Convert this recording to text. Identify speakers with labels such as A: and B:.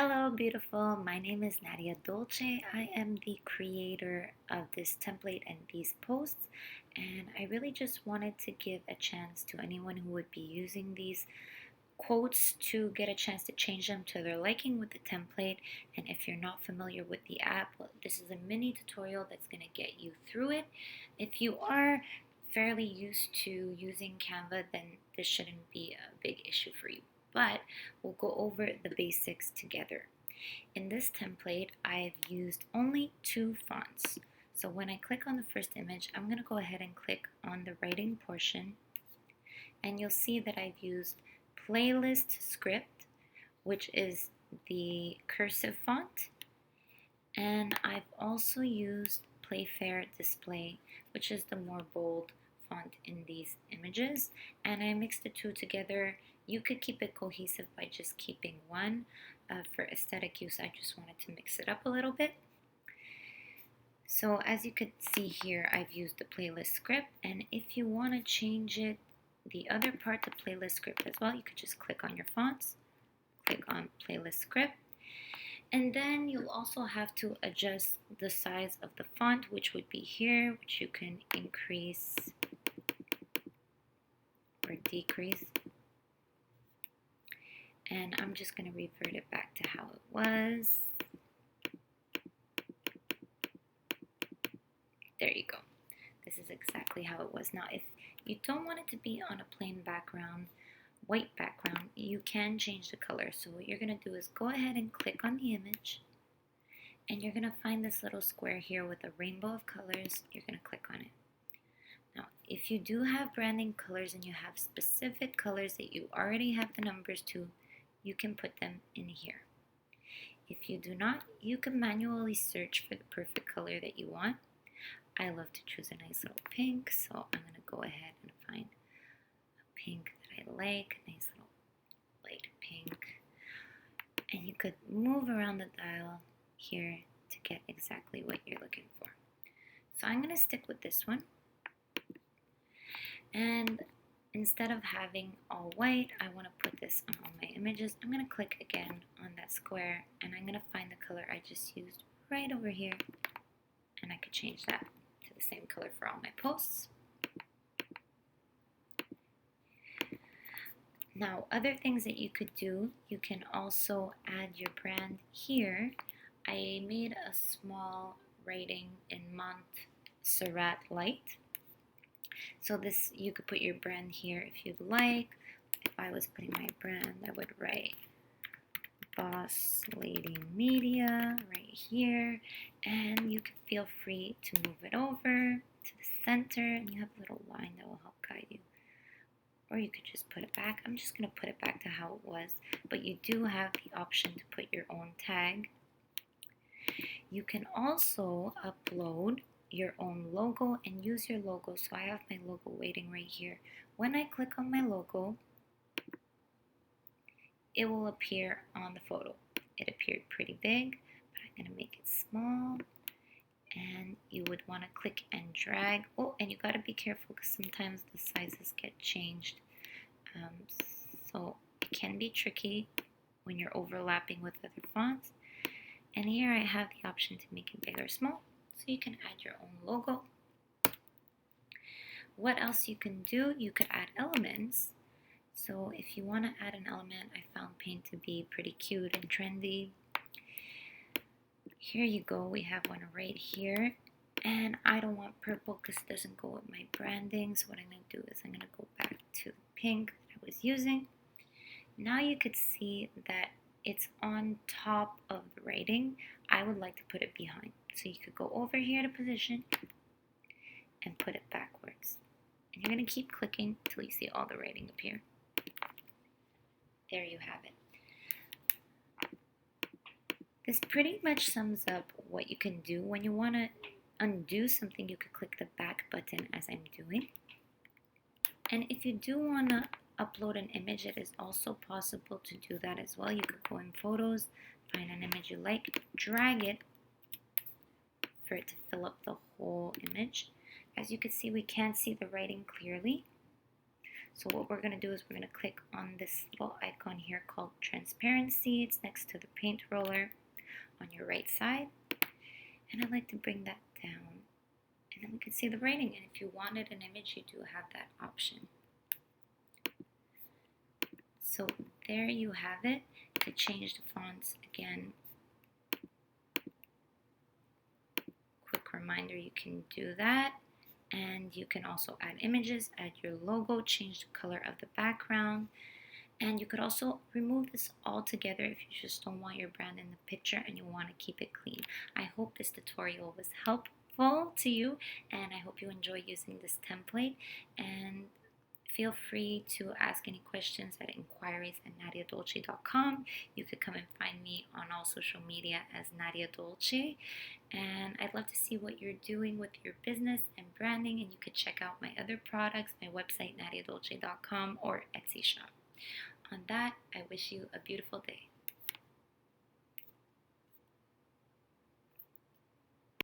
A: Hello, beautiful. My name is Nadia Dolce. I am the creator of this template and these posts, and I really just wanted to give a chance to anyone who would be using these quotes to get a chance to change them to their liking with the template. And if you're not familiar with the app, well, this is a mini tutorial that's going to get you through it. If you are fairly used to using Canva, then this shouldn't be a big issue for you. But we'll go over the basics together. In this template, I've used only two fonts. So when I click on the first image, I'm going to go ahead and click on the writing portion, and you'll see that I've used Playlist Script, which is the cursive font, and I've also used Playfair Display, which is the more bold font in these images, and I mixed the two together. You could keep it cohesive by just keeping one. For aesthetic use, I just wanted to mix it up a little bit. So as you could see here, I've used the playlist script, and if you want to change it, the other part, the playlist script as well, you could just click on your fonts, click on playlist script, and then you'll also have to adjust the size of the font, which would be here, which you can increase or decrease. And I'm just going to revert it back to how it was. There you go. This is exactly how it was. Now, if you don't want it to be on a plain background, white background, you can change the color. So what you're going to do is go ahead and click on the image, and you're going to find this little square here with a rainbow of colors. You're going to click on it. Now, if you do have branding colors and you have specific colors that you already have the numbers to, you can put them in here. If you do not, you can manually search for the perfect color that you want. I love to choose a nice little pink, so I'm going to go ahead and find a pink that I like, a nice little light pink. And you could move around the dial here to get exactly what you're looking for. So I'm going to stick with this one. And instead of having all white, I want to put this on all my images. I'm going to click again on that square, and I'm going to find the color I just used right over here, and I could change that to the same color for all my posts. Now, other things that you could do, you can also add your brand here. I made a small writing in Montserrat Light. So this, you could put your brand here if you'd like. If I was putting my brand, I would write Boss Lady Media right here, and you can feel free to move it over to the center, and you have a little line that will help guide you. Or you could just put it back. I'm just going to put it back to how it was, but you do have the option to put your own tag. You can also upload your own logo and use your logo. So I have my logo waiting right here. When I click on my logo, it will appear on the photo. It appeared pretty big, but I'm going to make it small. And you would want to click and drag. Oh, and you got to be careful because sometimes the sizes get changed. So it can be tricky when you're overlapping with other fonts. And here I have the option to make it big or small. So you can add your own logo. What else you can do? You could add elements. So if you want to add an element, I found paint to be pretty cute and trendy. Here you go, we have one right here. And I don't want purple because it doesn't go with my branding. So what I'm going to do is I'm going to go back to the pink that I was using. Now you could see that it's on top of the writing. I would like to put it behind. So you could go over here to position and put it backwards. And you're going to keep clicking until you see all the writing appear. There you have it. This pretty much sums up what you can do. When you want to undo something, you could click the back button as I'm doing. And if you do want to upload an image, it is also possible to do that as well. You could go in Photos, find an image you like, drag it for it to fill up the whole image. As you can see, we can't see the writing clearly. So what we're going to do is we're going to click on this little icon here called transparency. It's next to the paint roller on your right side. And I'd like to bring that down. And then we can see the writing. And if you wanted an image, you do have that option. So there you have it. To change the fonts again, quick reminder, you can do that. And you can also add images, add your logo, change the color of the background. And you could also remove this altogether if you just don't want your brand in the picture and you want to keep it clean. I hope this tutorial was helpful to you, and I hope you enjoy using this template. And feel free to ask any questions at inquiries@nadiadolce.com. You could come and find me on all social media as Nadia Dolce. And I'd love to see what you're doing with your business and branding. And you could check out my other products, my website, nadiadolce.com, or Etsy shop. On that, I wish you a beautiful day.